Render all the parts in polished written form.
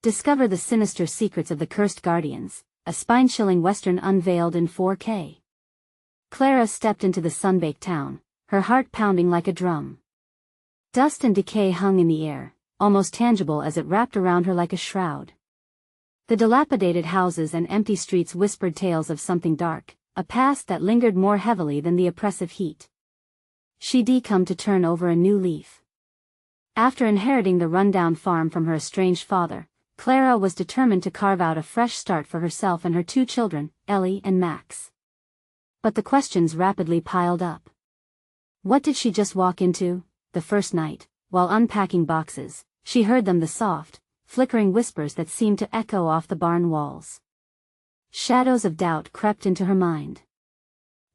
Discover the sinister secrets of the cursed guardians, a spine-chilling western unveiled in 4K. Clara stepped into the sun-baked town, her heart pounding like a drum. Dust and decay hung in the air, almost tangible as it wrapped around her like a shroud. The dilapidated houses and empty streets whispered tales of something dark, a past that lingered more heavily than the oppressive heat. She'd come to turn over a new leaf. After inheriting the rundown farm from her estranged father, Clara was determined to carve out a fresh start for herself and her two children, Ellie and Max. But the questions rapidly piled up. What did she just walk into? The first night, while unpacking boxes, she heard the soft, flickering whispers that seemed to echo off the barn walls. Shadows of doubt crept into her mind.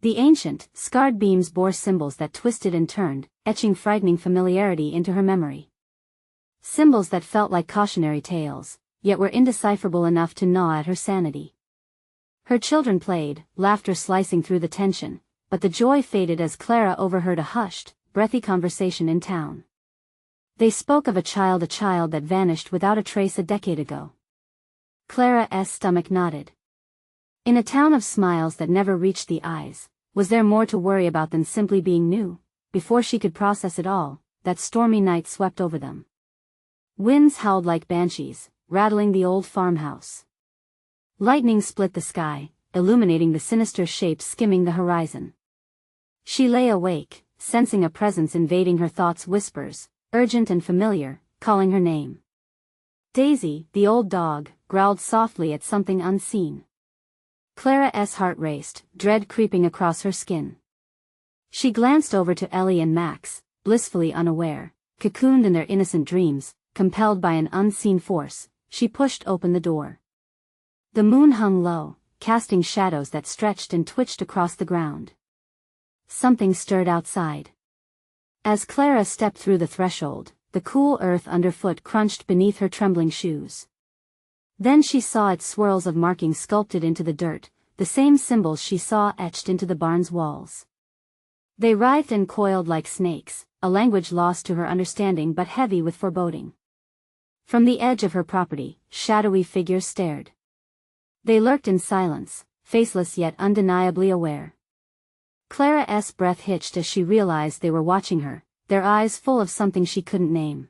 The ancient, scarred beams bore symbols that twisted and turned, etching frightening familiarity into her memory. Symbols that felt like cautionary tales, yet were indecipherable enough to gnaw at her sanity. Her children played, laughter slicing through the tension, but the joy faded as Clara overheard a hushed, breathy conversation in town. They spoke of a child that vanished without a trace a decade ago. Clara's stomach knotted. In a town of smiles that never reached the eyes, was there more to worry about than simply being new? Before she could process it all, that stormy night swept over them. Winds howled like banshees, rattling the old farmhouse. Lightning split the sky, illuminating the sinister shapes skimming the horizon. She lay awake, sensing a presence invading her thoughts, whispers, urgent and familiar, calling her name. Daisy, the old dog, growled softly at something unseen. Clara's heart raced, dread creeping across her skin. She glanced over to Ellie and Max, blissfully unaware, cocooned in their innocent dreams. Compelled by an unseen force, she pushed open the door. The moon hung low, casting shadows that stretched and twitched across the ground. Something stirred outside. As Clara stepped through the threshold, the cool earth underfoot crunched beneath her trembling shoes. Then she saw its swirls of markings sculpted into the dirt, the same symbols she saw etched into the barn's walls. They writhed and coiled like snakes, a language lost to her understanding but heavy with foreboding. From the edge of her property, shadowy figures stared. They lurked in silence, faceless yet undeniably aware. Clara's breath hitched as she realized they were watching her, their eyes full of something she couldn't name.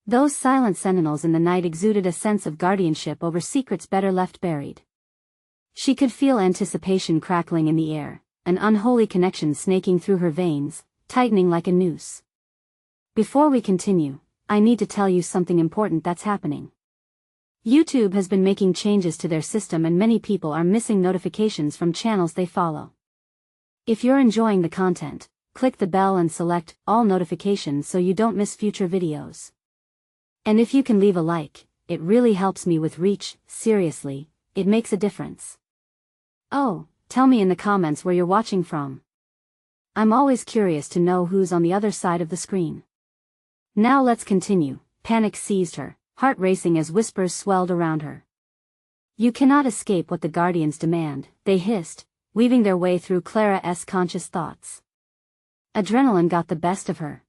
Those silent sentinels in the night exuded a sense of guardianship over secrets better left buried. She could feel anticipation crackling in the air, an unholy connection snaking through her veins, tightening like a noose. Before we continue, I need to tell you something important that's happening. YouTube has been making changes to their system and many people are missing notifications from channels they follow. If you're enjoying the content, click the bell and select all notifications so you don't miss future videos. And if you can leave a like, it really helps me with reach. Seriously, it makes a difference. Oh, tell me in the comments where you're watching from. I'm always curious to know who's on the other side of the screen. Now let's continue. Panic seized her, heart racing as whispers swelled around her. You cannot escape what the guardians demand, they hissed, weaving their way through Clara's conscious thoughts. Adrenaline got the best of her.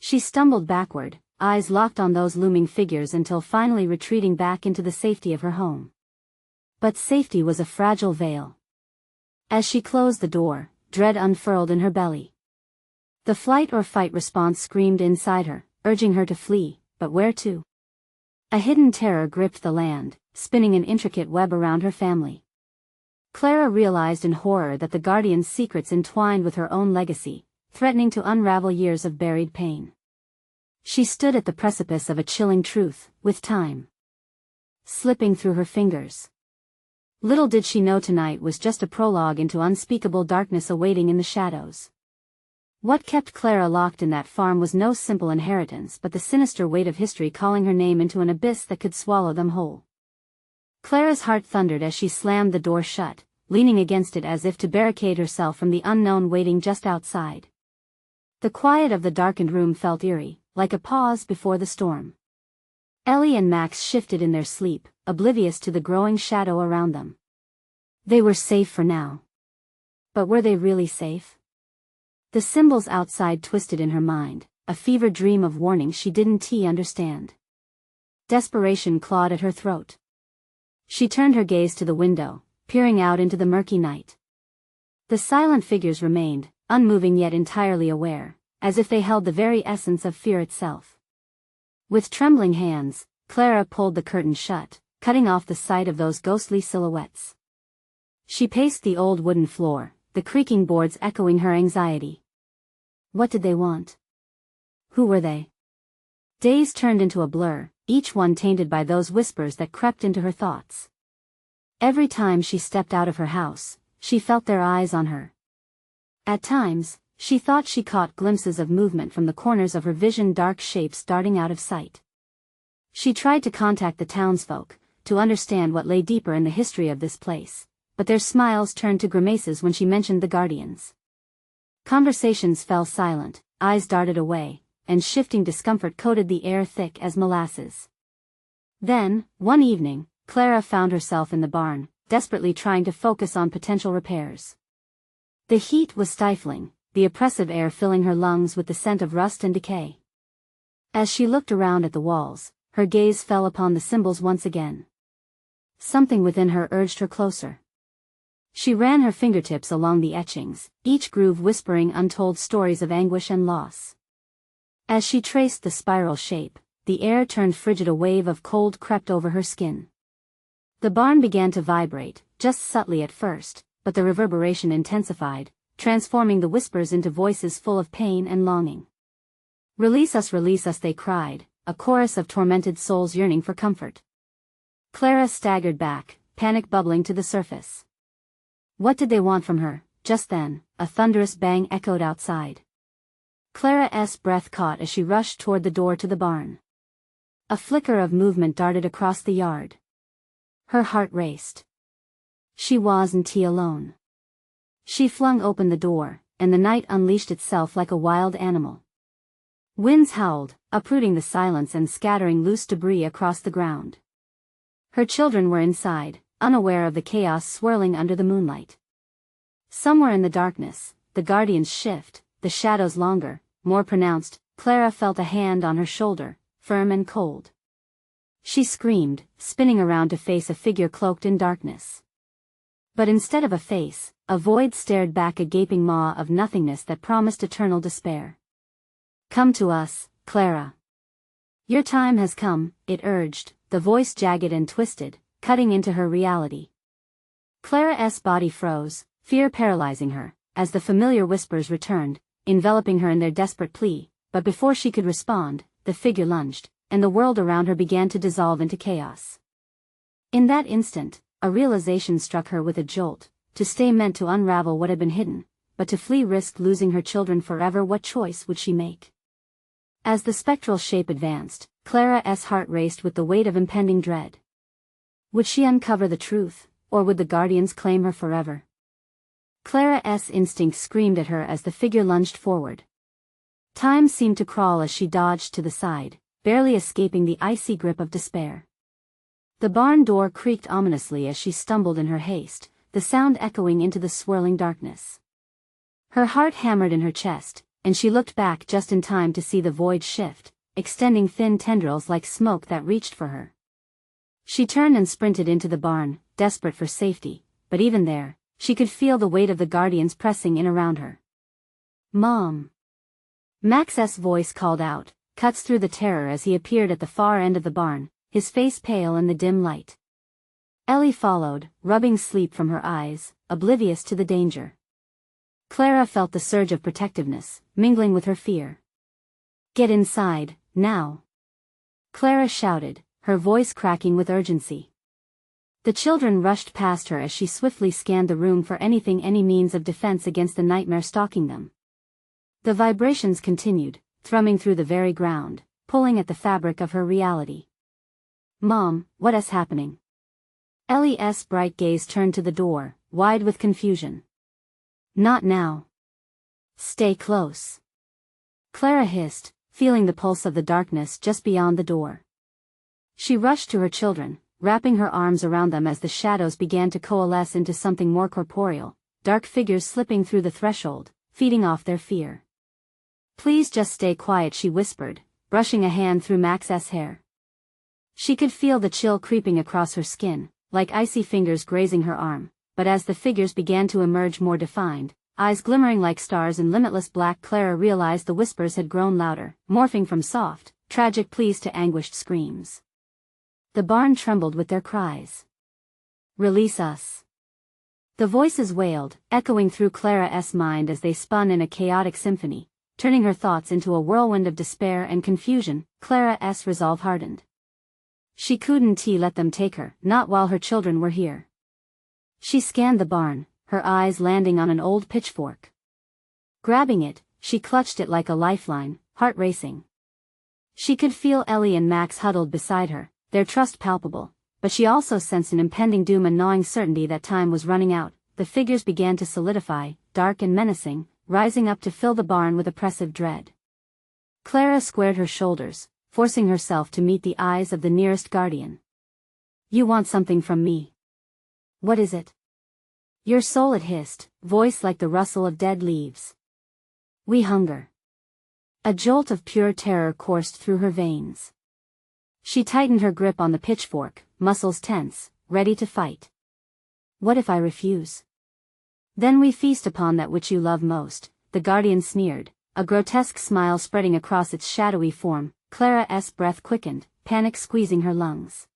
She stumbled backward, eyes locked on those looming figures until finally retreating back into the safety of her home. But safety was a fragile veil. As she closed the door, dread unfurled in her belly. The flight or fight response screamed inside her, urging her to flee, but where to? A hidden terror gripped the land, spinning an intricate web around her family. Clara realized in horror that the guardian's secrets entwined with her own legacy, threatening to unravel years of buried pain. She stood at the precipice of a chilling truth, with time slipping through her fingers. Little did she know tonight was just a prologue into unspeakable darkness awaiting in the shadows. What kept Clara locked in that farm was no simple inheritance but the sinister weight of history calling her name into an abyss that could swallow them whole. Clara's heart thundered as she slammed the door shut, leaning against it as if to barricade herself from the unknown waiting just outside. The quiet of the darkened room felt eerie, like a pause before the storm. Ellie and Max shifted in their sleep, oblivious to the growing shadow around them. They were safe for now. But were they really safe? The symbols outside twisted in her mind, a fever dream of warning she didn't understand. Desperation clawed at her throat. She turned her gaze to the window, peering out into the murky night. The silent figures remained, unmoving yet entirely aware, as if they held the very essence of fear itself. With trembling hands, Clara pulled the curtain shut, cutting off the sight of those ghostly silhouettes. She paced the old wooden floor, the creaking boards echoing her anxiety. What did they want? Who were they? Days turned into a blur, each one tainted by those whispers that crept into her thoughts. Every time she stepped out of her house, she felt their eyes on her. At times, she thought she caught glimpses of movement from the corners of her vision, dark shapes darting out of sight. She tried to contact the townsfolk, to understand what lay deeper in the history of this place, but their smiles turned to grimaces when she mentioned the guardians. Conversations fell silent, eyes darted away, and shifting discomfort coated the air thick as molasses. Then, one evening, Clara found herself in the barn, desperately trying to focus on potential repairs. The heat was stifling, the oppressive air filling her lungs with the scent of rust and decay. As she looked around at the walls, her gaze fell upon the symbols once again. Something within her urged her closer. She ran her fingertips along the etchings, each groove whispering untold stories of anguish and loss. As she traced the spiral shape, the air turned frigid, a wave of cold crept over her skin. The barn began to vibrate, just subtly at first, but the reverberation intensified, transforming the whispers into voices full of pain and longing. Release us, they cried, a chorus of tormented souls yearning for comfort. Clara staggered back, panic bubbling to the surface. What did they want from her? Just then, a thunderous bang echoed outside. Clara's breath caught as she rushed toward the door to the barn. A flicker of movement darted across the yard. Her heart raced. She wasn't alone. She flung open the door, and the night unleashed itself like a wild animal. Winds howled, uprooting the silence and scattering loose debris across the ground. Her children were inside, unaware of the chaos swirling under the moonlight. Somewhere in the darkness, the guardians shift, the shadows longer, more pronounced. Clara felt a hand on her shoulder, firm and cold. She screamed, spinning around to face a figure cloaked in darkness. But instead of a face, a void stared back, a gaping maw of nothingness that promised eternal despair. Come to us, Clara. Your time has come, it urged, the voice jagged and twisted, cutting into her reality. Clara's body froze, fear paralyzing her, as the familiar whispers returned, enveloping her in their desperate plea, but before she could respond, the figure lunged, and the world around her began to dissolve into chaos. In that instant, a realization struck her with a jolt. To stay meant to unravel what had been hidden, but to flee risked losing her children forever. What choice would she make? As the spectral shape advanced, Clara's heart raced with the weight of impending dread. Would she uncover the truth, or would the guardians claim her forever? Clara's instinct screamed at her as the figure lunged forward. Time seemed to crawl as she dodged to the side, barely escaping the icy grip of despair. The barn door creaked ominously as she stumbled in her haste, the sound echoing into the swirling darkness. Her heart hammered in her chest, and she looked back just in time to see the void shift, extending thin tendrils like smoke that reached for her. She turned and sprinted into the barn, desperate for safety, but even there, she could feel the weight of the guardians pressing in around her. Mom! Max's voice called out, cuts through the terror as he appeared at the far end of the barn, his face pale in the dim light. Ellie followed, rubbing sleep from her eyes, oblivious to the danger. Clara felt the surge of protectiveness, mingling with her fear. Get inside, now! Clara shouted, her voice cracking with urgency. The children rushed past her as she swiftly scanned the room for any means of defense against the nightmare stalking them. The vibrations continued, thrumming through the very ground, pulling at the fabric of her reality. Mom, what is happening? Ellie's bright gaze turned to the door, wide with confusion. Not now. Stay close. Clara hissed, feeling the pulse of the darkness just beyond the door. She rushed to her children, wrapping her arms around them as the shadows began to coalesce into something more corporeal, dark figures slipping through the threshold, feeding off their fear. Please just stay quiet, she whispered, brushing a hand through Max's hair. She could feel the chill creeping across her skin, like icy fingers grazing her arm, but as the figures began to emerge more defined, eyes glimmering like stars in limitless black, Clara realized the whispers had grown louder, morphing from soft, tragic pleas to anguished screams. The barn trembled with their cries. "Release us!" The voices wailed, echoing through Clara's mind as they spun in a chaotic symphony, turning her thoughts into a whirlwind of despair and confusion. Clara's resolve hardened. She couldn't let them take her, not while her children were here. She scanned the barn, her eyes landing on an old pitchfork. Grabbing it, she clutched it like a lifeline, heart racing. She could feel Ellie and Max huddled beside her, their trust palpable, but she also sensed an impending doom and gnawing certainty that time was running out. The figures began to solidify, dark and menacing, rising up to fill the barn with oppressive dread. Clara squared her shoulders, forcing herself to meet the eyes of the nearest guardian. "You want something from me. What is it?" "Your soul," it hissed, voice like the rustle of dead leaves. "We hunger." A jolt of pure terror coursed through her veins. She tightened her grip on the pitchfork, muscles tense, ready to fight. "What if I refuse?" "Then we feast upon that which you love most," the guardian sneered, a grotesque smile spreading across its shadowy form. Clara's breath quickened, panic squeezing her lungs.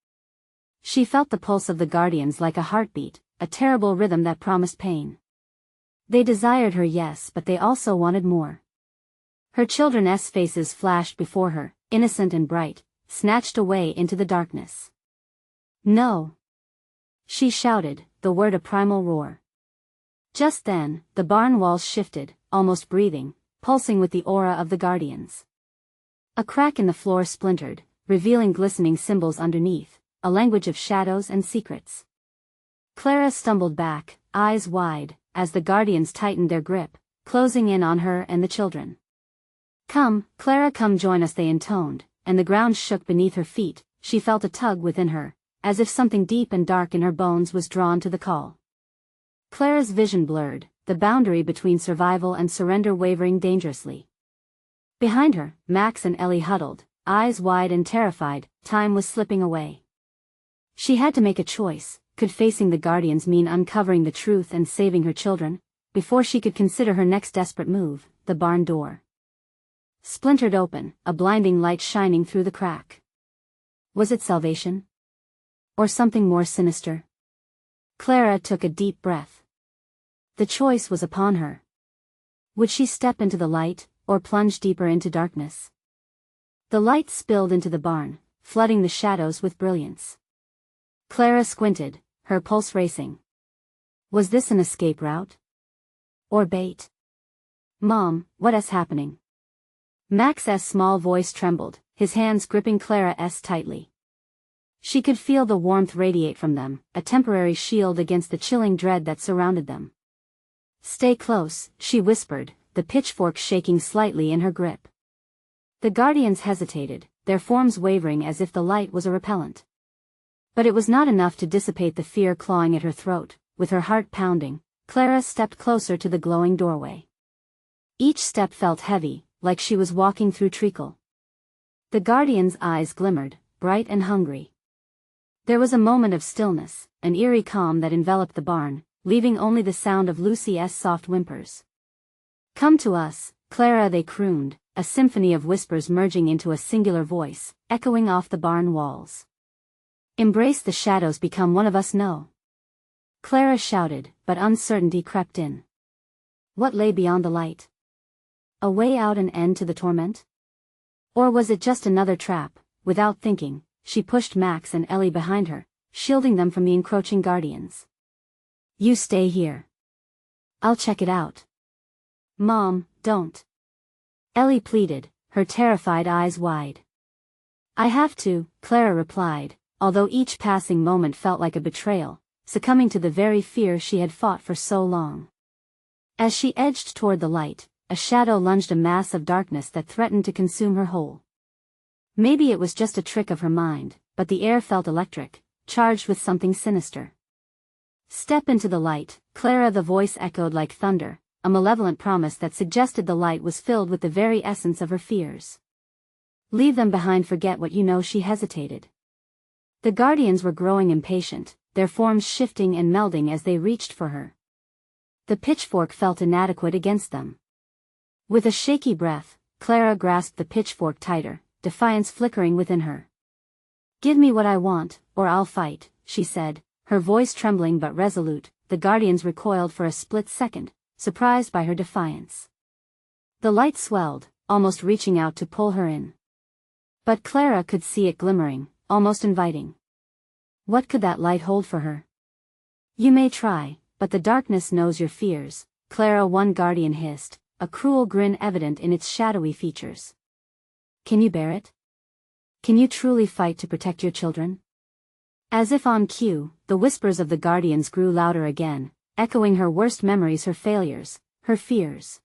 She felt the pulse of the guardians like a heartbeat, a terrible rhythm that promised pain. They desired her, yes, but they also wanted more. Her children's faces flashed before her, innocent and bright, snatched away into the darkness. "No!" she shouted, the word a primal roar. Just then, the barn walls shifted, almost breathing, pulsing with the aura of the guardians. A crack in the floor splintered, revealing glistening symbols underneath, a language of shadows and secrets. Clara stumbled back, eyes wide, as the guardians tightened their grip, closing in on her and the children. "Come, Clara, come join us," they intoned, and the ground shook beneath her feet. She felt a tug within her, as if something deep and dark in her bones was drawn to the call. Clara's vision blurred, the boundary between survival and surrender wavering dangerously. Behind her, Max and Ellie huddled, eyes wide and terrified. Time was slipping away. She had to make a choice. Could facing the guardians mean uncovering the truth and saving her children? Before she could consider her next desperate move, the barn door splintered open, a blinding light shining through the crack. Was it salvation? Or something more sinister? Clara took a deep breath. The choice was upon her. Would she step into the light, or plunge deeper into darkness? The light spilled into the barn, flooding the shadows with brilliance. Clara squinted, her pulse racing. Was this an escape route? Or bait? "Mom, what's happening?" Max's small voice trembled, his hands gripping Clara's tightly. She could feel the warmth radiate from them, a temporary shield against the chilling dread that surrounded them. "Stay close," she whispered, the pitchfork shaking slightly in her grip. The guardians hesitated, their forms wavering as if the light was a repellent. But it was not enough to dissipate the fear clawing at her throat. With her heart pounding, Clara stepped closer to the glowing doorway. Each step felt heavy, like she was walking through treacle. The guardian's eyes glimmered, bright and hungry. There was a moment of stillness, an eerie calm that enveloped the barn, leaving only the sound of Lucy's soft whimpers. "Come to us, Clara," they crooned, a symphony of whispers merging into a singular voice, echoing off the barn walls. "Embrace the shadows, become one of us." "No," Clara shouted, but uncertainty crept in. What lay beyond the light? A way out, an end to the torment? Or was it just another trap? Without thinking, she pushed Max and Ellie behind her, shielding them from the encroaching guardians. "You stay here. I'll check it out." "Mom, don't," Ellie pleaded, her terrified eyes wide. "I have to," Clara replied, although each passing moment felt like a betrayal, succumbing to the very fear she had fought for so long. As she edged toward the light, a shadow lunged, a mass of darkness that threatened to consume her whole. Maybe it was just a trick of her mind, but the air felt electric, charged with something sinister. "Step into the light, Clara," the voice echoed like thunder, a malevolent promise that suggested the light was filled with the very essence of her fears. "Leave them behind, forget what you know." She hesitated. The guardians were growing impatient, their forms shifting and melding as they reached for her. The pitchfork felt inadequate against them. With a shaky breath, Clara grasped the pitchfork tighter, defiance flickering within her. "Give me what I want, or I'll fight," she said, her voice trembling but resolute. The guardians recoiled for a split second, surprised by her defiance. The light swelled, almost reaching out to pull her in. But Clara could see it glimmering, almost inviting. What could that light hold for her? "You may try, but the darkness knows your fears," Clara, one guardian hissed, a cruel grin evident in its shadowy features. "Can you bear it? Can you truly fight to protect your children?" As if on cue, the whispers of the guardians grew louder again, echoing her worst memories, her failures, her fears.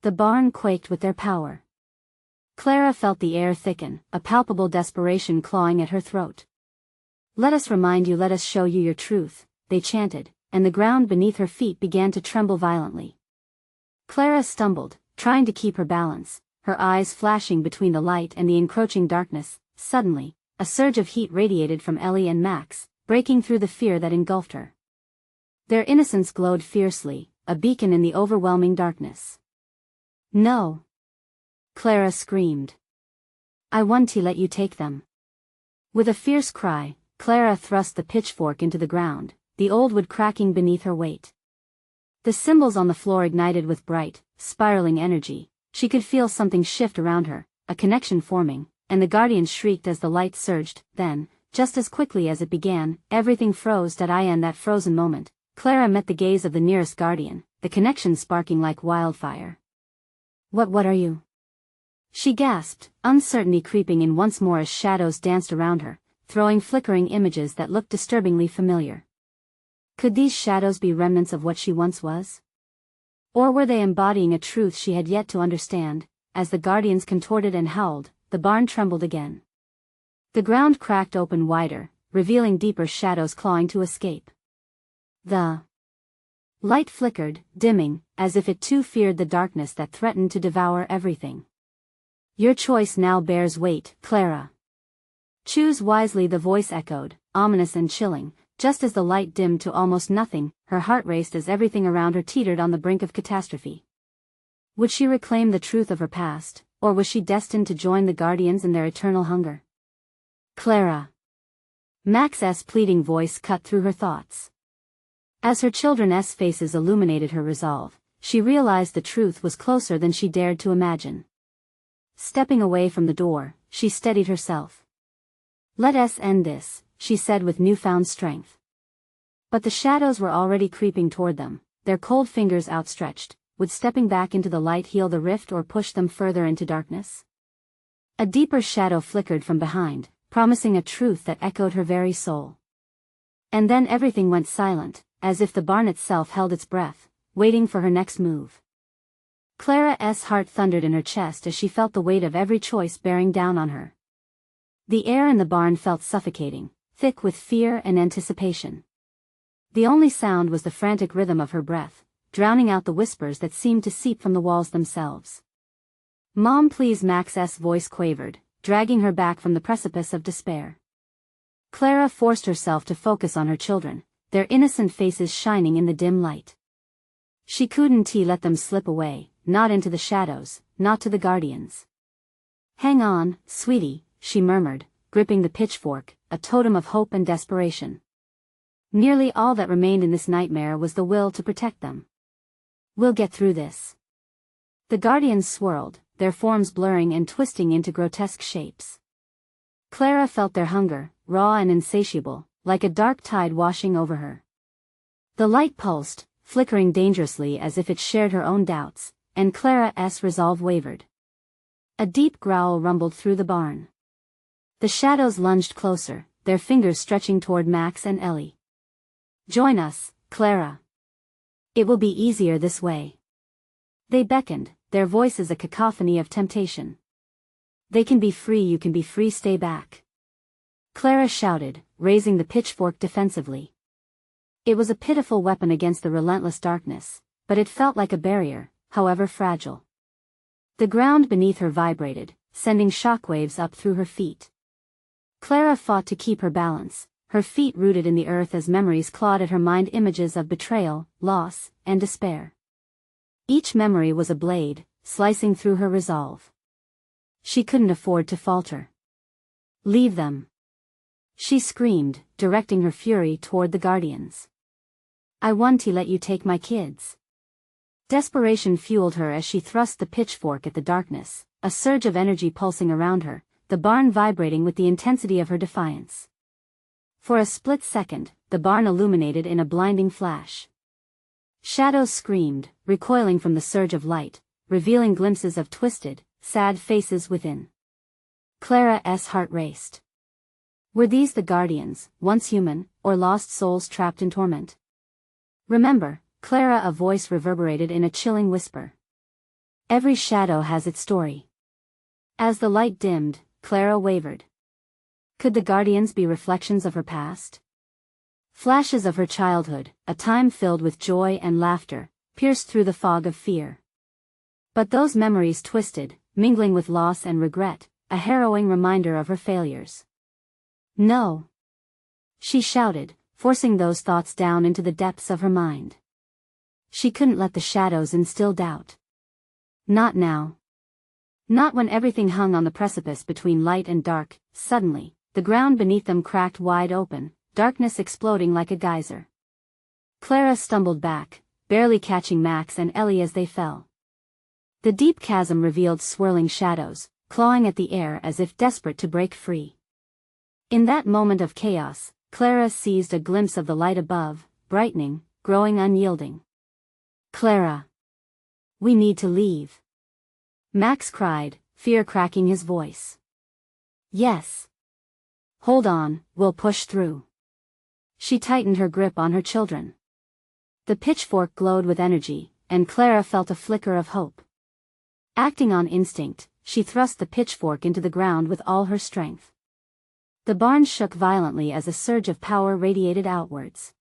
The barn quaked with their power. Clara felt the air thicken, a palpable desperation clawing at her throat. "Let us remind you, let us show you your truth," they chanted, and the ground beneath her feet began to tremble violently. Clara stumbled, trying to keep her balance, her eyes flashing between the light and the encroaching darkness. Suddenly, a surge of heat radiated from Ellie and Max, breaking through the fear that engulfed her. Their innocence glowed fiercely, a beacon in the overwhelming darkness. "No!" Clara screamed. "I want to let you take them." With a fierce cry, Clara thrust the pitchfork into the ground, the old wood cracking beneath her weight. The symbols on the floor ignited with bright, spiraling energy. She could feel something shift around her, a connection forming, and the guardians shrieked as the light surged. Then, just as quickly as it began, everything froze. In that frozen moment, Clara met the gaze of the nearest guardian, the connection sparking like wildfire. What are you?" she gasped, uncertainty creeping in once more as shadows danced around her, throwing flickering images that looked disturbingly familiar. Could these shadows be remnants of what she once was? Or were they embodying a truth she had yet to understand? As the guardians contorted and howled, the barn trembled again. The ground cracked open wider, revealing deeper shadows clawing to escape. The light flickered, dimming, as if it too feared the darkness that threatened to devour everything. "Your choice now bears weight, Clara. Choose wisely," the voice echoed, ominous and chilling. Just as the light dimmed to almost nothing, her heart raced as everything around her teetered on the brink of catastrophe. Would she reclaim the truth of her past, or was she destined to join the guardians in their eternal hunger? "Clara!" Max's pleading voice cut through her thoughts. As her children's faces illuminated her resolve, she realized the truth was closer than she dared to imagine. Stepping away from the door, she steadied herself. "Let us end this," she said with newfound strength. But the shadows were already creeping toward them, their cold fingers outstretched. Would stepping back into the light heal the rift or push them further into darkness? A deeper shadow flickered from behind, promising a truth that echoed her very soul. And then everything went silent, as if the barn itself held its breath, waiting for her next move. Clara's heart thundered in her chest as she felt the weight of every choice bearing down on her. The air in the barn felt suffocating, thick with fear and anticipation. The only sound was the frantic rhythm of her breath, drowning out the whispers that seemed to seep from the walls themselves. "Mom, please," Max's voice quavered, dragging her back from the precipice of despair. Clara forced herself to focus on her children, their innocent faces shining in the dim light. She couldn't let them slip away, not into the shadows, not to the guardians. "Hang on, sweetie," she murmured, gripping the pitchfork, a totem of hope and desperation. Nearly all that remained in this nightmare was the will to protect them. "We'll get through this." The guardians swirled, their forms blurring and twisting into grotesque shapes. Clara felt their hunger, raw and insatiable, like a dark tide washing over her. The light pulsed, flickering dangerously as if it shared her own doubts, and Clara's resolve wavered. A deep growl rumbled through the barn. The shadows lunged closer, their fingers stretching toward Max and Ellie. "Join us, Clara. It will be easier this way." They beckoned, their voices a cacophony of temptation. "They can be free, you can be free, stay back." Clara shouted, raising the pitchfork defensively. It was a pitiful weapon against the relentless darkness, but it felt like a barrier, however fragile. The ground beneath her vibrated, sending shockwaves up through her feet. Clara fought to keep her balance, her feet rooted in the earth as memories clawed at her mind, images of betrayal, loss, and despair. Each memory was a blade, slicing through her resolve. She couldn't afford to falter. "Leave them!" she screamed, directing her fury toward the guardians. "I want to let you take my kids." Desperation fueled her as she thrust the pitchfork at the darkness, a surge of energy pulsing around her, the barn vibrating with the intensity of her defiance. For a split second, the barn illuminated in a blinding flash. Shadows screamed, recoiling from the surge of light, revealing glimpses of twisted, sad faces within. Clara's heart raced. Were these the guardians, once human, or lost souls trapped in torment? "Remember, Clara," a voice reverberated in a chilling whisper. "Every shadow has its story." As the light dimmed, Clara wavered. Could the guardians be reflections of her past? Flashes of her childhood, a time filled with joy and laughter, pierced through the fog of fear. But those memories twisted, mingling with loss and regret, a harrowing reminder of her failures. "No!" she shouted, forcing those thoughts down into the depths of her mind. She couldn't let the shadows instill doubt. Not now. Not when everything hung on the precipice between light and dark. Suddenly, the ground beneath them cracked wide open, darkness exploding like a geyser. Clara stumbled back, barely catching Max and Ellie as they fell. The deep chasm revealed swirling shadows, clawing at the air as if desperate to break free. In that moment of chaos, Clara seized a glimpse of the light above, brightening, growing unyielding. "Clara! We need to leave!" Max cried, fear cracking his voice. "Yes. Hold on, we'll push through." She tightened her grip on her children. The pitchfork glowed with energy, and Clara felt a flicker of hope. Acting on instinct, she thrust the pitchfork into the ground with all her strength. The barn shook violently as a surge of power radiated outwards.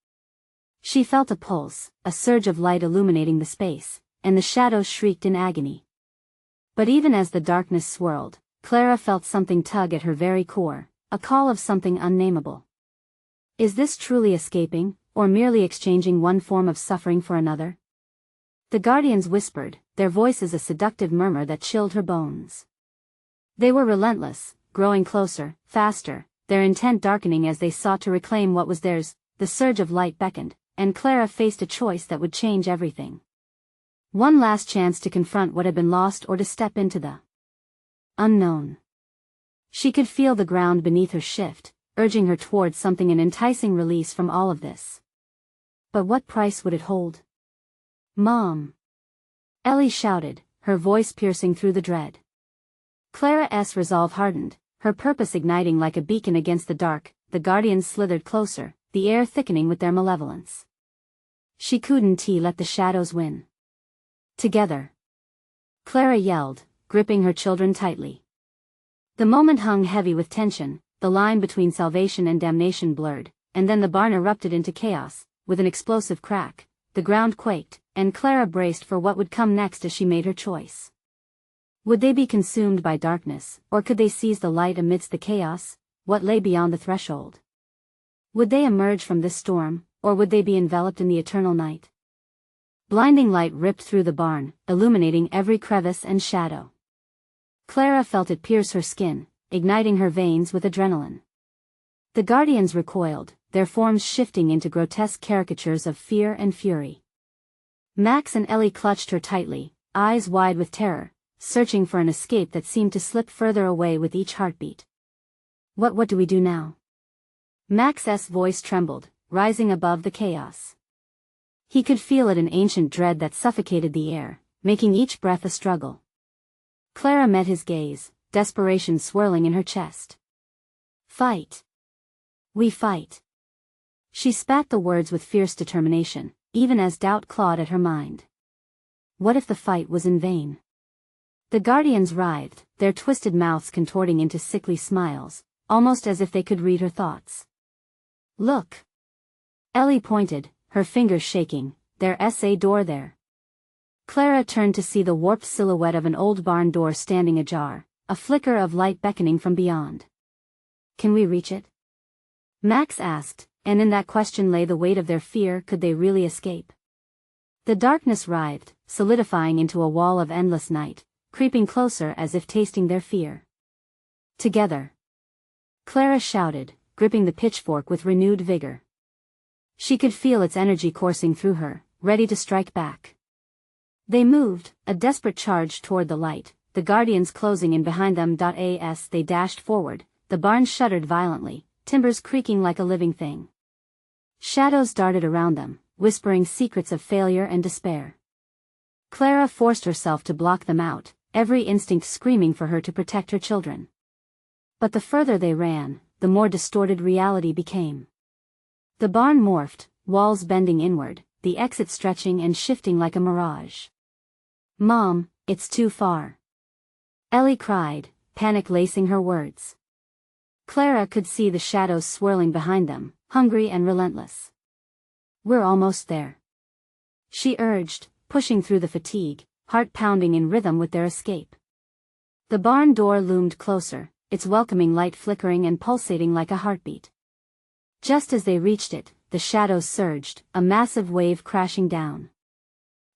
She felt a pulse, a surge of light illuminating the space, and the shadows shrieked in agony. But even as the darkness swirled, Clara felt something tug at her very core, a call of something unnameable. Is this truly escaping, or merely exchanging one form of suffering for another? The guardians whispered, their voices a seductive murmur that chilled her bones. They were relentless, growing closer, faster, their intent darkening as they sought to reclaim what was theirs. The surge of light beckoned, and Clara faced a choice that would change everything. One last chance to confront what had been lost or to step into the unknown. She could feel the ground beneath her shift, urging her towards something, an enticing release from all of this. But what price would it hold? "Mom!" Ellie shouted, her voice piercing through the dread. Clara's resolve hardened, her purpose igniting like a beacon against the dark. The guardians slithered closer, the air thickening with their malevolence. She couldn't let the shadows win. "Together!" Clara yelled, gripping her children tightly. The moment hung heavy with tension, the line between salvation and damnation blurred, and then the barn erupted into chaos. With an explosive crack, the ground quaked, and Clara braced for what would come next as she made her choice. Would they be consumed by darkness, or could they seize the light amidst the chaos? What lay beyond the threshold? Would they emerge from this storm, or would they be enveloped in the eternal night? Blinding light ripped through the barn, illuminating every crevice and shadow. Clara felt it pierce her skin, igniting her veins with adrenaline. The guardians recoiled, their forms shifting into grotesque caricatures of fear and fury. Max and Ellie clutched her tightly, eyes wide with terror, searching for an escape that seemed to slip further away with each heartbeat. What do we do now?" Max's voice trembled, rising above the chaos. He could feel it, an ancient dread that suffocated the air, making each breath a struggle. Clara met his gaze, desperation swirling in her chest. "Fight! We fight!" She spat the words with fierce determination, even as doubt clawed at her mind. What if the fight was in vain? The guardians writhed, their twisted mouths contorting into sickly smiles, almost as if they could read her thoughts. "Look!" Ellie pointed, her fingers shaking. "There's a door there." Clara turned to see the warped silhouette of an old barn door standing ajar, a flicker of light beckoning from beyond. Can we reach it? Max asked, and in that question lay the weight of their fear. Could they really escape? The darkness writhed, solidifying into a wall of endless night, creeping closer as if tasting their fear. Together! Clara shouted, gripping the pitchfork with renewed vigor. She could feel its energy coursing through her, ready to strike back. They moved, a desperate charge toward the light, the guardians closing in behind them. As they dashed forward, the barn shuddered violently, timbers creaking like a living thing. Shadows darted around them, whispering secrets of failure and despair. Clara forced herself to block them out, every instinct screaming for her to protect her children. But the further they ran, the more distorted reality became. The barn morphed, walls bending inward, the exit stretching and shifting like a mirage. "Mom, it's too far," Ellie cried, panic lacing her words. Clara could see the shadows swirling behind them, hungry and relentless. "We're almost there," she urged, pushing through the fatigue, heart pounding in rhythm with their escape. The barn door loomed closer, its welcoming light flickering and pulsating like a heartbeat. Just as they reached it, the shadows surged, a massive wave crashing down.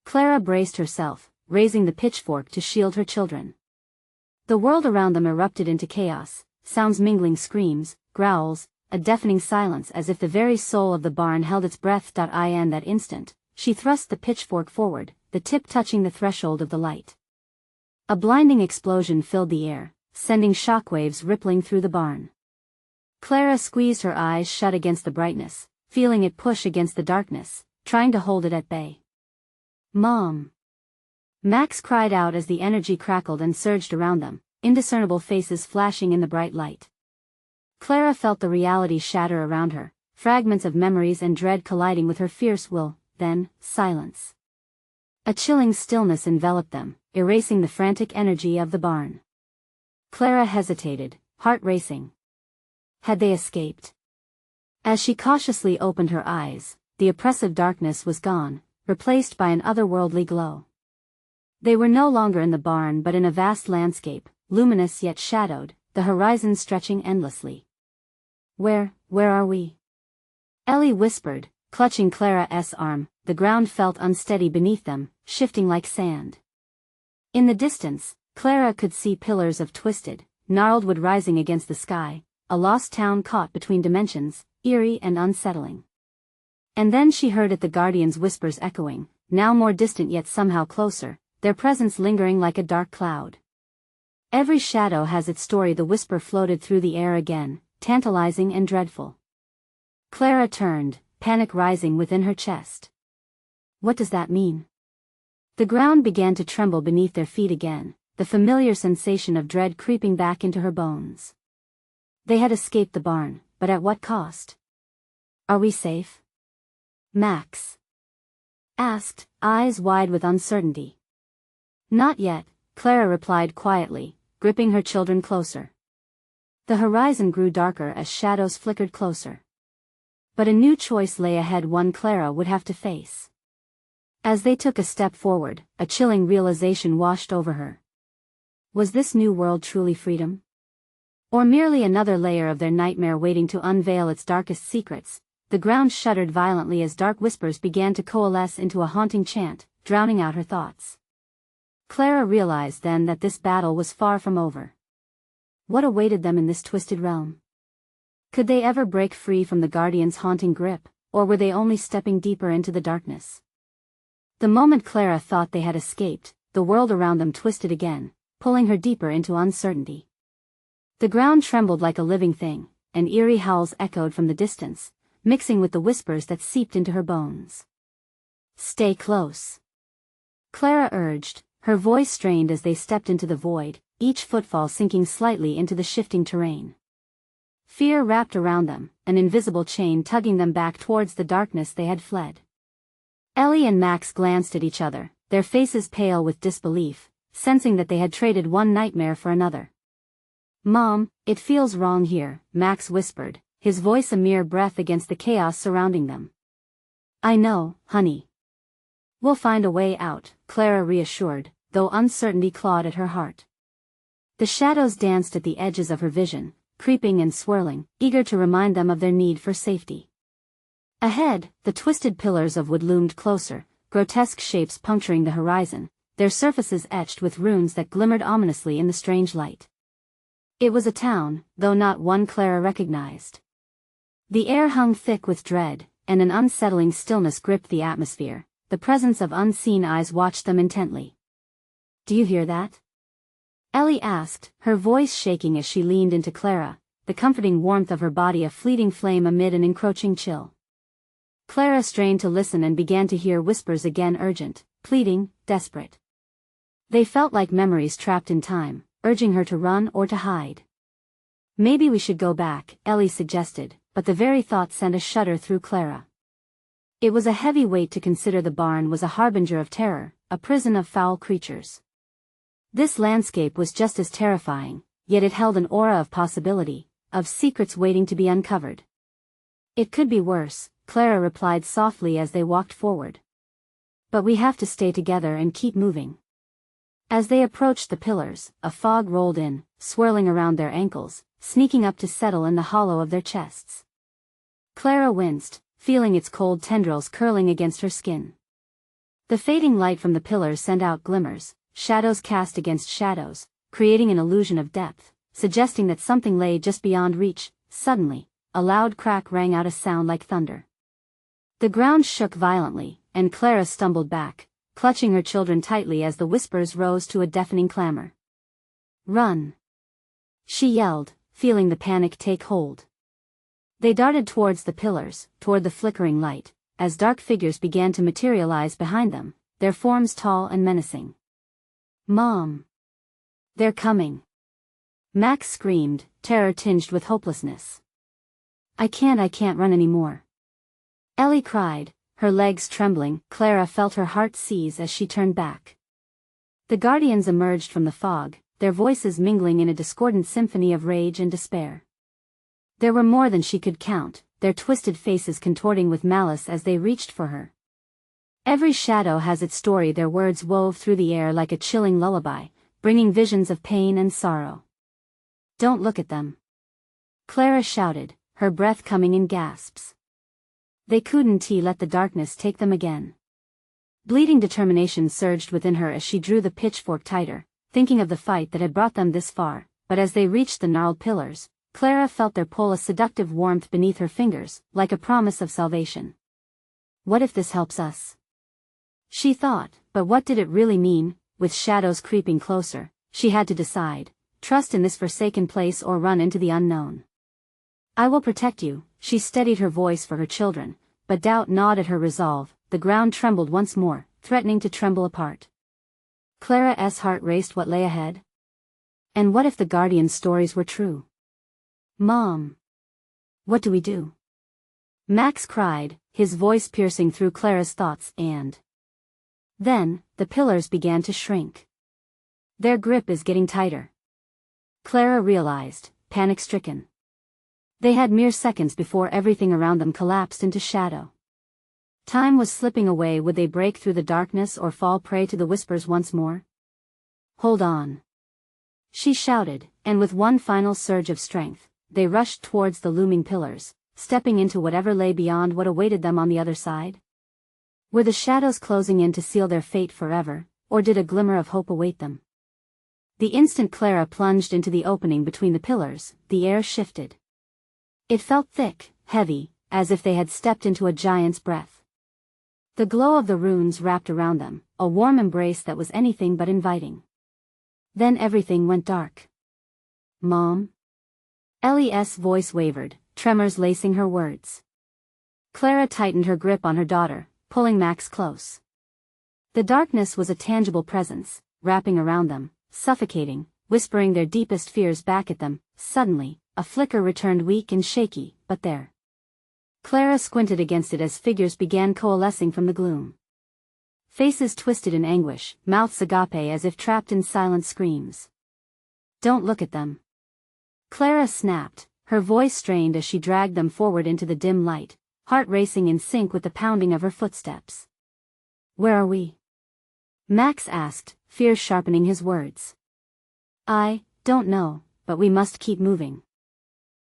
Clara braced herself, raising the pitchfork to shield her children. The world around them erupted into chaos, sounds mingling, screams, growls, a deafening silence as if the very soul of the barn held its breath. In that instant, she thrust the pitchfork forward, the tip touching the threshold of the light. A blinding explosion filled the air, sending shockwaves rippling through the barn. Clara squeezed her eyes shut against the brightness, feeling it push against the darkness, trying to hold it at bay. "Mom!" Max cried out as the energy crackled and surged around them, indiscernible faces flashing in the bright light. Clara felt the reality shatter around her, fragments of memories and dread colliding with her fierce will, then, silence. A chilling stillness enveloped them, erasing the frantic energy of the barn. Clara hesitated, heart racing. Had they escaped? As she cautiously opened her eyes, the oppressive darkness was gone, replaced by an otherworldly glow. They were no longer in the barn but in a vast landscape, luminous yet shadowed, the horizon stretching endlessly. Where are we?" Ellie whispered, clutching Clara's arm. The ground felt unsteady beneath them, shifting like sand. In the distance, Clara could see pillars of twisted, gnarled wood rising against the sky, a lost town caught between dimensions, eerie and unsettling. And then she heard it, the guardians' whispers echoing, now more distant yet somehow closer, their presence lingering like a dark cloud. "Every shadow has its story," the whisper floated through the air again, tantalizing and dreadful. Clara turned, panic rising within her chest. What does that mean? The ground began to tremble beneath their feet again, the familiar sensation of dread creeping back into her bones. They had escaped the barn, but at what cost? "Are we safe?" Max asked, eyes wide with uncertainty. "Not yet," Clara replied quietly, gripping her children closer. The horizon grew darker as shadows flickered closer. But a new choice lay ahead, one Clara would have to face. As they took a step forward, a chilling realization washed over her. Was this new world truly freedom? Or merely another layer of their nightmare waiting to unveil its darkest secrets? The ground shuddered violently as dark whispers began to coalesce into a haunting chant, drowning out her thoughts. Clara realized then that this battle was far from over. What awaited them in this twisted realm? Could they ever break free from the Guardian's haunting grip, or were they only stepping deeper into the darkness? The moment Clara thought they had escaped, the world around them twisted again, pulling her deeper into uncertainty. The ground trembled like a living thing, and eerie howls echoed from the distance, mixing with the whispers that seeped into her bones. "Stay close," Clara urged, her voice strained as they stepped into the void, each footfall sinking slightly into the shifting terrain. Fear wrapped around them, an invisible chain tugging them back towards the darkness they had fled. Ellie and Max glanced at each other, their faces pale with disbelief, sensing that they had traded one nightmare for another. "Mom, it feels wrong here," Max whispered, his voice a mere breath against the chaos surrounding them. "I know, honey. We'll find a way out," Clara reassured, though uncertainty clawed at her heart. The shadows danced at the edges of her vision, creeping and swirling, eager to remind them of their need for safety. Ahead, the twisted pillars of wood loomed closer, grotesque shapes puncturing the horizon, their surfaces etched with runes that glimmered ominously in the strange light. It was a town, though not one Clara recognized. The air hung thick with dread, and an unsettling stillness gripped the atmosphere. The presence of unseen eyes watched them intently. "Do you hear that?" Ellie asked, her voice shaking as she leaned into Clara, the comforting warmth of her body a fleeting flame amid an encroaching chill. Clara strained to listen and began to hear whispers again, urgent, pleading, desperate. They felt like memories trapped in time, urging her to run or to hide. "Maybe we should go back," Ellie suggested, but the very thought sent a shudder through Clara. It was a heavy weight to consider the barn was a harbinger of terror, a prison of foul creatures. This landscape was just as terrifying, yet it held an aura of possibility, of secrets waiting to be uncovered. "It could be worse," Clara replied softly as they walked forward. "But we have to stay together and keep moving." As they approached the pillars, a fog rolled in, swirling around their ankles, sneaking up to settle in the hollow of their chests. Clara winced, feeling its cold tendrils curling against her skin. The fading light from the pillars sent out glimmers, shadows cast against shadows, creating an illusion of depth, suggesting that something lay just beyond reach. Suddenly, a loud crack rang out, a sound like thunder. The ground shook violently, and Clara stumbled back, clutching her children tightly as the whispers rose to a deafening clamor. "Run!" she yelled, feeling the panic take hold. They darted towards the pillars, toward the flickering light, as dark figures began to materialize behind them, their forms tall and menacing. "Mom! They're coming!" Max screamed, terror tinged with hopelessness. I can't run anymore." Ellie cried, her legs trembling. Clara felt her heart seize as she turned back. The guardians emerged from the fog, their voices mingling in a discordant symphony of rage and despair. There were more than she could count, their twisted faces contorting with malice as they reached for her. "Every shadow has its story," their words wove through the air like a chilling lullaby, bringing visions of pain and sorrow. "Don't look at them," Clara shouted, her breath coming in gasps. They couldn't let the darkness take them again. Bleeding determination surged within her as she drew the pitchfork tighter, thinking of the fight that had brought them this far, but as they reached the gnarled pillars, Clara felt their pull, a seductive warmth beneath her fingers, like a promise of salvation. "What if this helps us?" she thought, but what did it really mean? With shadows creeping closer, she had to decide, trust in this forsaken place or run into the unknown. "I will protect you," she steadied her voice for her children, but doubt gnawed at her resolve. The ground trembled once more, threatening to tremble apart. Clara's heart raced. What lay ahead? And what if the Guardian's stories were true? "Mom! What do we do?" Max cried, his voice piercing through Clara's thoughts, and then, the pillars began to shrink. "Their grip is getting tighter," Clara realized, panic-stricken. They had mere seconds before everything around them collapsed into shadow. Time was slipping away. Would they break through the darkness or fall prey to the whispers once more? "Hold on!" she shouted, and with one final surge of strength, they rushed towards the looming pillars, stepping into whatever lay beyond. What awaited them on the other side? Were the shadows closing in to seal their fate forever, or did a glimmer of hope await them? The instant Clara plunged into the opening between the pillars, the air shifted. It felt thick, heavy, as if they had stepped into a giant's breath. The glow of the runes wrapped around them, a warm embrace that was anything but inviting. Then everything went dark. "Mom?" Ellie's voice wavered, tremors lacing her words. Clara tightened her grip on her daughter, pulling Max close. The darkness was a tangible presence, wrapping around them, suffocating, whispering their deepest fears back at them. Suddenly, a flicker returned, weak and shaky, but there. Clara squinted against it as figures began coalescing from the gloom. Faces twisted in anguish, mouths agape as if trapped in silent screams. "Don't look at them," Clara snapped, her voice strained as she dragged them forward into the dim light, heart racing in sync with the pounding of her footsteps. "Where are we?" Max asked, fear sharpening his words. "I don't know, but we must keep moving."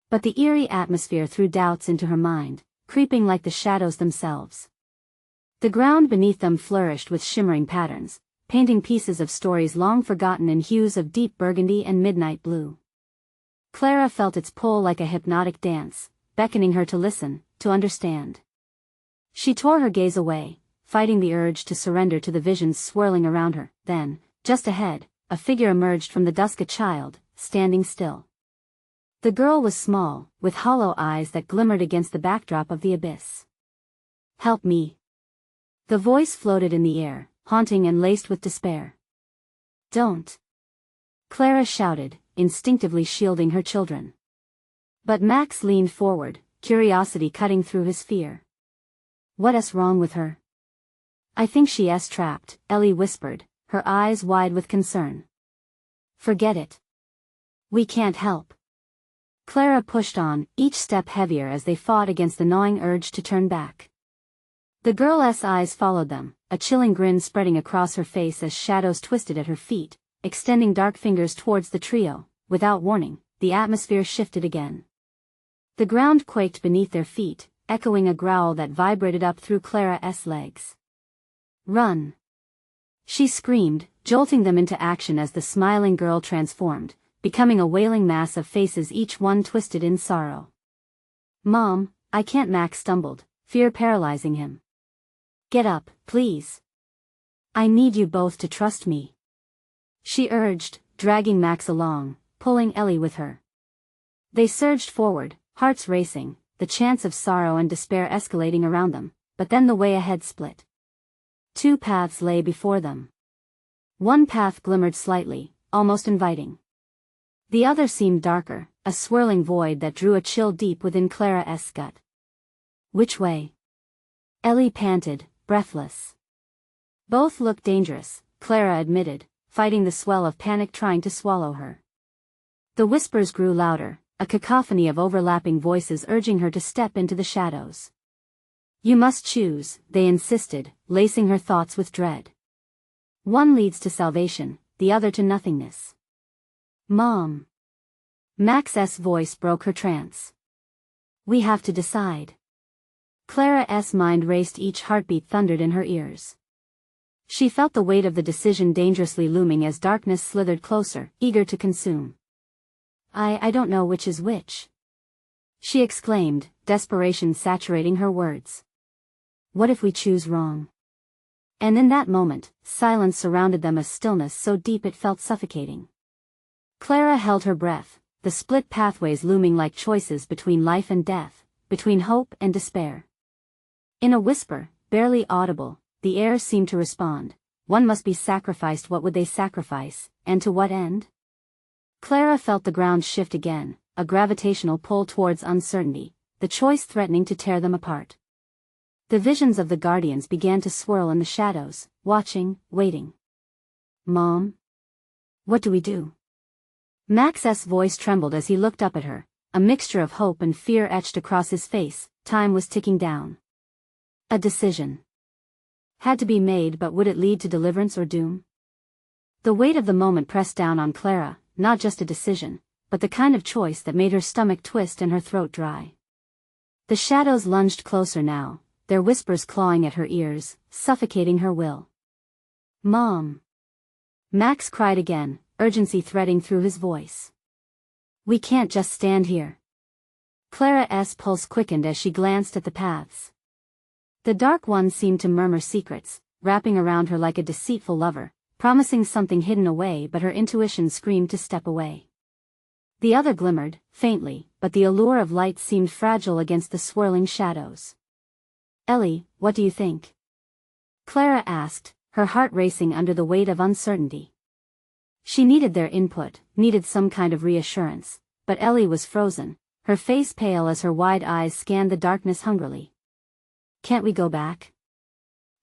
But the eerie atmosphere threw doubts into her mind, creeping like the shadows themselves. The ground beneath them flourished with shimmering patterns, painting pieces of stories long forgotten in hues of deep burgundy and midnight blue. Clara felt its pull like a hypnotic dance, beckoning her to listen, to understand. She tore her gaze away, fighting the urge to surrender to the visions swirling around her. Then, just ahead, a figure emerged from the dusk, a child, standing still. The girl was small, with hollow eyes that glimmered against the backdrop of the abyss. "Help me." The voice floated in the air, haunting and laced with despair. "Don't!" Clara shouted, instinctively shielding her children. But Max leaned forward, curiosity cutting through his fear. "What's wrong with her?" "I think she's trapped," Ellie whispered, her eyes wide with concern. "Forget it. We can't help." Clara pushed on, each step heavier as they fought against the gnawing urge to turn back. The girl's eyes followed them, a chilling grin spreading across her face as shadows twisted at her feet, extending dark fingers towards the trio. Without warning, the atmosphere shifted again. The ground quaked beneath their feet, echoing a growl that vibrated up through Clara's legs. "Run!" she screamed, jolting them into action as the smiling girl transformed, becoming a wailing mass of faces, each one twisted in sorrow. "Mom, I can't," Max stumbled, fear paralyzing him. "Get up, please. I need you both to trust me," she urged, dragging Max along, pulling Ellie with her. They surged forward, hearts racing, the chants of sorrow and despair escalating around them, but then the way ahead split. Two paths lay before them. One path glimmered slightly, almost inviting. The other seemed darker, a swirling void that drew a chill deep within Clara's gut. "Which way?" Ellie panted, breathless. "Both look dangerous," Clara admitted, fighting the swell of panic trying to swallow her. The whispers grew louder, a cacophony of overlapping voices urging her to step into the shadows. "You must choose," they insisted, lacing her thoughts with dread. "One leads to salvation, the other to nothingness." "Mom." Max's voice broke her trance. "We have to decide." Clara's mind raced, each heartbeat thundered in her ears. She felt the weight of the decision dangerously looming as darkness slithered closer, eager to consume. I don't know which is which," she exclaimed, desperation saturating her words. "What if we choose wrong?" And in that moment, silence surrounded them, a stillness so deep it felt suffocating. Clara held her breath, the split pathways looming like choices between life and death, between hope and despair. In a whisper, barely audible, the air seemed to respond. One must be sacrificed. What would they sacrifice, and to what end? Clara felt the ground shift again, a gravitational pull towards uncertainty, the choice threatening to tear them apart. The visions of the Guardians began to swirl in the shadows, watching, waiting. "Mom? What do we do?" Max's voice trembled as he looked up at her, a mixture of hope and fear etched across his face. Time was ticking down. A decision had to be made, but would it lead to deliverance or doom? The weight of the moment pressed down on Clara, not just a decision, but the kind of choice that made her stomach twist and her throat dry. The shadows lunged closer now, their whispers clawing at her ears, suffocating her will. "Mom!" Max cried again, urgency threading through his voice. "We can't just stand here." Clara's pulse quickened as she glanced at the paths. The dark one seemed to murmur secrets, wrapping around her like a deceitful lover, promising something hidden away, but her intuition screamed to step away. The other glimmered, faintly, but the allure of light seemed fragile against the swirling shadows. "Ellie, what do you think?" Clara asked, her heart racing under the weight of uncertainty. She needed their input, needed some kind of reassurance, but Ellie was frozen, her face pale as her wide eyes scanned the darkness hungrily. "Can't we go back?"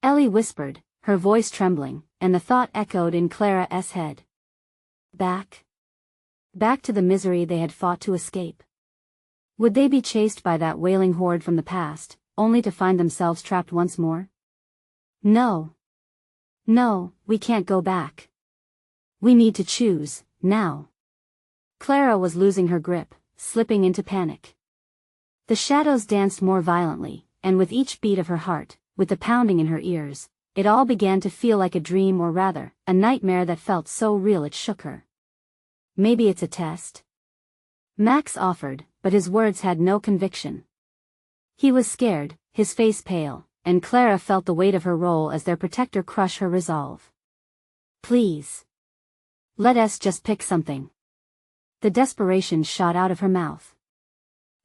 Ellie whispered, her voice trembling, and the thought echoed in Clara's head. Back? Back to the misery they had fought to escape. Would they be chased by that wailing horde from the past, only to find themselves trapped once more? No. No, we can't go back. We need to choose, now. Clara was losing her grip, slipping into panic. The shadows danced more violently, and with each beat of her heart, with the pounding in her ears, it all began to feel like a dream, or rather, a nightmare that felt so real it shook her. "Maybe it's a test?" Max offered, but his words had no conviction. He was scared, his face pale, and Clara felt the weight of her role as their protector crush her resolve. "Please. Let us just pick something." The desperation shot out of her mouth.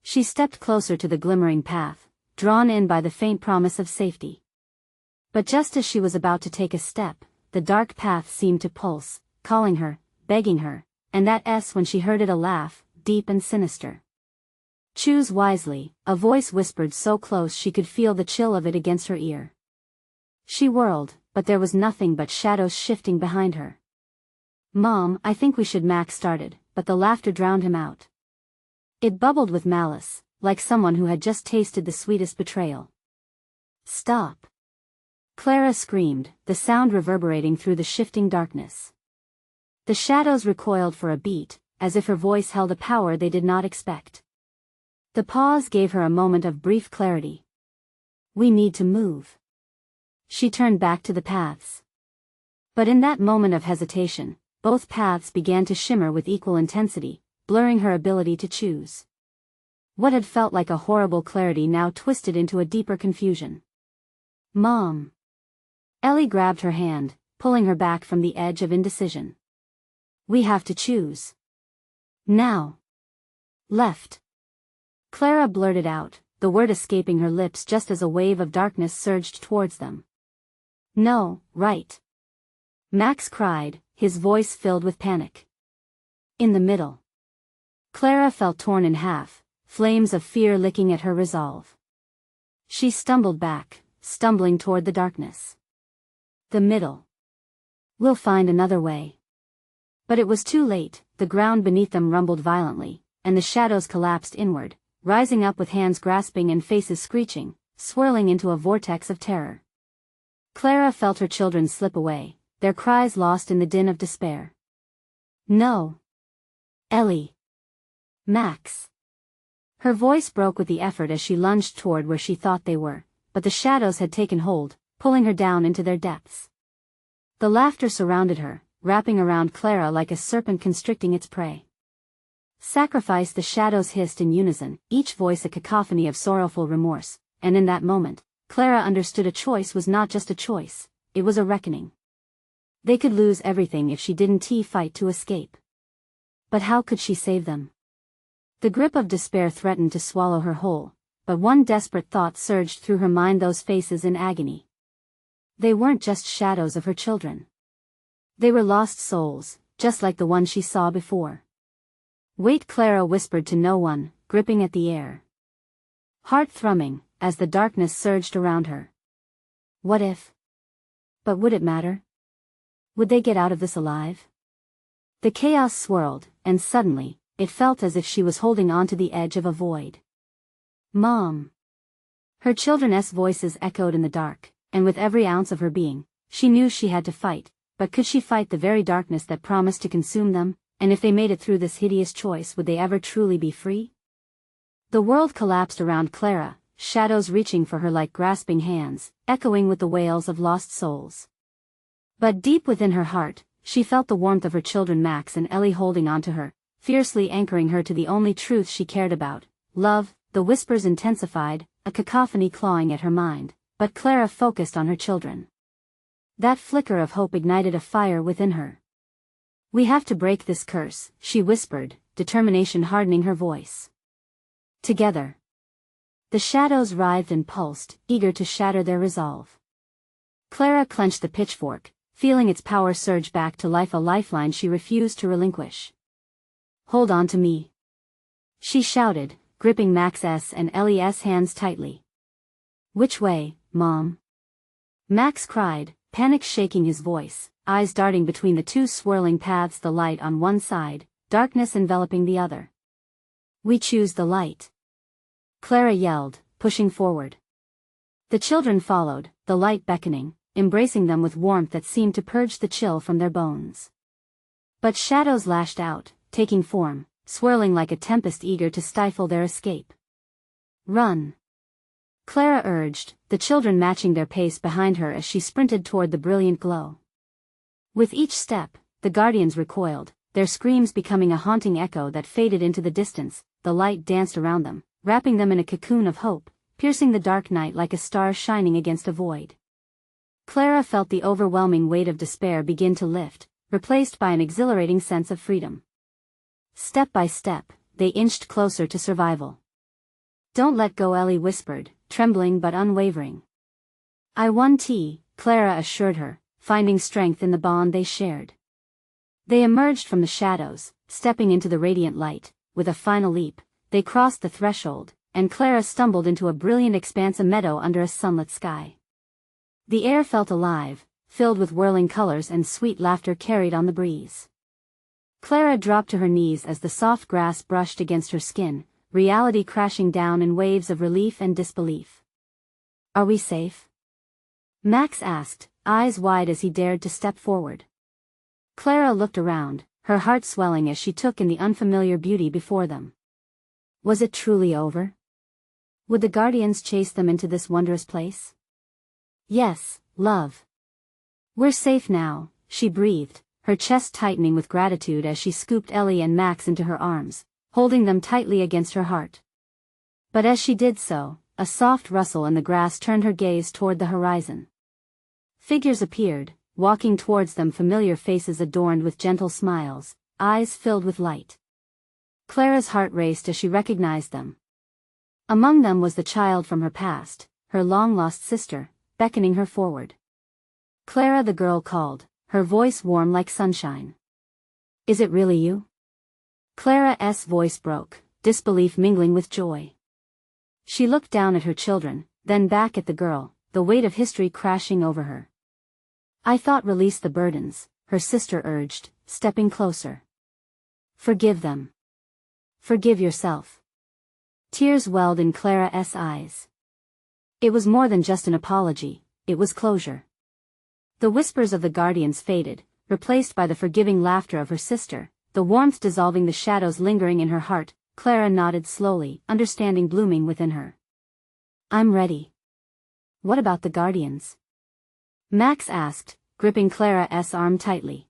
She stepped closer to the glimmering path, drawn in by the faint promise of safety. But just as she was about to take a step, the dark path seemed to pulse, calling her, begging her, and that S when she heard it, a laugh, deep and sinister. "Choose wisely," a voice whispered so close she could feel the chill of it against her ear. She whirled, but there was nothing but shadows shifting behind her. "Mom, I think we should," Max started, but the laughter drowned him out. It bubbled with malice, like someone who had just tasted the sweetest betrayal. "Stop!" Clara screamed, the sound reverberating through the shifting darkness. The shadows recoiled for a beat, as if her voice held a power they did not expect. The pause gave her a moment of brief clarity. "We need to move." She turned back to the paths. But in that moment of hesitation, both paths began to shimmer with equal intensity, blurring her ability to choose. What had felt like a horrible clarity now twisted into a deeper confusion. "Mom!" Ellie grabbed her hand, pulling her back from the edge of indecision. "We have to choose. Now." "Left." Clara blurted out, the word escaping her lips just as a wave of darkness surged towards them. "No, right." Max cried, his voice filled with panic. "In the middle." Clara felt torn in half, flames of fear licking at her resolve. She stumbled back, stumbling toward the darkness. "The middle. We'll find another way." But it was too late. The ground beneath them rumbled violently, and the shadows collapsed inward, rising up with hands grasping and faces screeching, swirling into a vortex of terror. Clara felt her children slip away, their cries lost in the din of despair. "No! Ellie! Max!" Her voice broke with the effort as she lunged toward where she thought they were, but the shadows had taken hold, pulling her down into their depths. The laughter surrounded her, wrapping around Clara like a serpent constricting its prey. "Sacrifice!" the shadows hissed in unison, each voice a cacophony of sorrowful remorse, and in that moment, Clara understood a choice was not just a choice, it was a reckoning. They could lose everything if she didn't fight to escape. But how could she save them? The grip of despair threatened to swallow her whole, but one desperate thought surged through her mind: those faces in agony. They weren't just shadows of her children. They were lost souls, just like the one she saw before. "Wait," Clara whispered to no one, gripping at the air. Heart thrumming, as the darkness surged around her. What if? But would it matter? Would they get out of this alive? The chaos swirled, and suddenly, it felt as if she was holding on to the edge of a void. "Mom!" Her children's voices echoed in the dark, and with every ounce of her being, she knew she had to fight, but could she fight the very darkness that promised to consume them, and if they made it through this hideous choice, would they ever truly be free? The world collapsed around Clara, shadows reaching for her like grasping hands, echoing with the wails of lost souls. But deep within her heart, she felt the warmth of her children, Max and Ellie, holding on to her, fiercely anchoring her to the only truth she cared about, love. The whispers intensified, a cacophony clawing at her mind, but Clara focused on her children. That flicker of hope ignited a fire within her. "We have to break this curse," she whispered, determination hardening her voice. Together. The shadows writhed and pulsed, eager to shatter their resolve. Clara clenched the pitchfork, feeling its power surge back to life, a lifeline she refused to relinquish. "Hold on to me," she shouted, gripping Max's and Ellie's hands tightly. "Which way, Mom?" Max cried, panic shaking his voice, eyes darting between the two swirling paths, the light on one side, darkness enveloping the other. "We choose the light," Clara yelled, pushing forward. The children followed, the light beckoning, embracing them with warmth that seemed to purge the chill from their bones. But shadows lashed out, taking form, swirling like a tempest eager to stifle their escape. "Run!" Clara urged, the children matching their pace behind her as she sprinted toward the brilliant glow. With each step, the guardians recoiled, their screams becoming a haunting echo that faded into the distance. The light danced around them, wrapping them in a cocoon of hope, piercing the dark night like a star shining against a void. Clara felt the overwhelming weight of despair begin to lift, replaced by an exhilarating sense of freedom. Step by step, they inched closer to survival. "Don't let go," Ellie whispered, trembling but unwavering. "I won," Clara assured her, finding strength in the bond they shared. They emerged from the shadows, stepping into the radiant light. With a final leap, they crossed the threshold, and Clara stumbled into a brilliant expanse of meadow under a sunlit sky. The air felt alive, filled with whirling colors and sweet laughter carried on the breeze. Clara dropped to her knees as the soft grass brushed against her skin, reality crashing down in waves of relief and disbelief. "Are we safe?" Max asked, eyes wide as he dared to step forward. Clara looked around, her heart swelling as she took in the unfamiliar beauty before them. Was it truly over? Would the guardians chase them into this wondrous place? "Yes, love. We're safe now," she breathed, her chest tightening with gratitude as she scooped Ellie and Max into her arms, holding them tightly against her heart. But as she did so, a soft rustle in the grass turned her gaze toward the horizon. Figures appeared, walking towards them, familiar faces adorned with gentle smiles, eyes filled with light. Clara's heart raced as she recognized them. Among them was the child from her past, her long-lost sister, beckoning her forward. "Clara," the girl called, her voice warm like sunshine. "Is it really you?" Clara's voice broke, disbelief mingling with joy. She looked down at her children, then back at the girl, the weight of history crashing over her. "I thought." "Release the burdens," her sister urged, stepping closer. "Forgive them. Forgive yourself." Tears welled in Clara's eyes. It was more than just an apology, it was closure. The whispers of the guardians faded, replaced by the forgiving laughter of her sister, the warmth dissolving the shadows lingering in her heart. Clara nodded slowly, understanding blooming within her. "I'm ready." "What about the guardians?" Max asked, gripping Clara's arm tightly.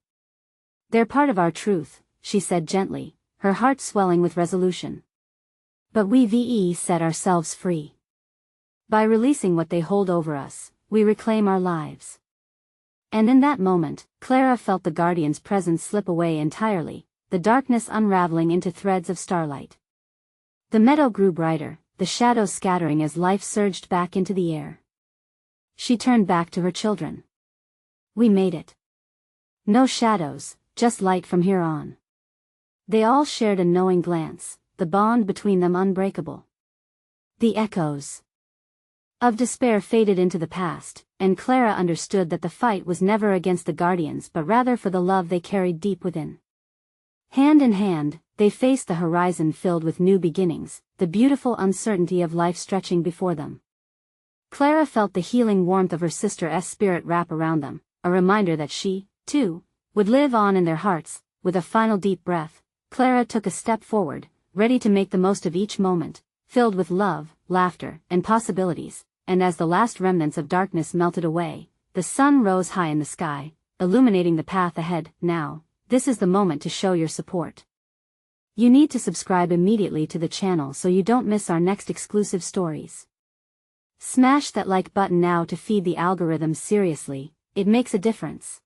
"They're part of our truth," she said gently, her heart swelling with resolution. "But we've set ourselves free. By releasing what they hold over us, we reclaim our lives." And in that moment, Clara felt the guardian's presence slip away entirely, the darkness unraveling into threads of starlight. The meadow grew brighter, the shadows scattering as life surged back into the air. She turned back to her children. "We made it. No shadows, just light from here on." They all shared a knowing glance, the bond between them unbreakable. The echoes of despair faded into the past, and Clara understood that the fight was never against the guardians but rather for the love they carried deep within. Hand in hand, they faced the horizon filled with new beginnings, the beautiful uncertainty of life stretching before them. Clara felt the healing warmth of her sister's spirit wrap around them, a reminder that she, too, would live on in their hearts. With a final deep breath, Clara took a step forward, ready to make the most of each moment, filled with love, laughter, and possibilities. And as the last remnants of darkness melted away, the sun rose high in the sky, illuminating the path ahead. Now, this is the moment to show your support. You need to subscribe immediately to the channel so you don't miss our next exclusive stories. Smash that like button now to feed the algorithm. Seriously, it makes a difference.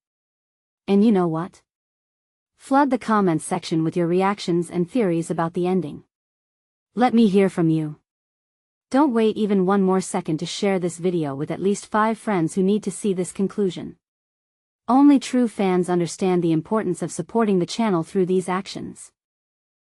And you know what? Flood the comments section with your reactions and theories about the ending. Let me hear from you. Don't wait even one more second to share this video with at least 5 friends who need to see this conclusion. Only true fans understand the importance of supporting the channel through these actions.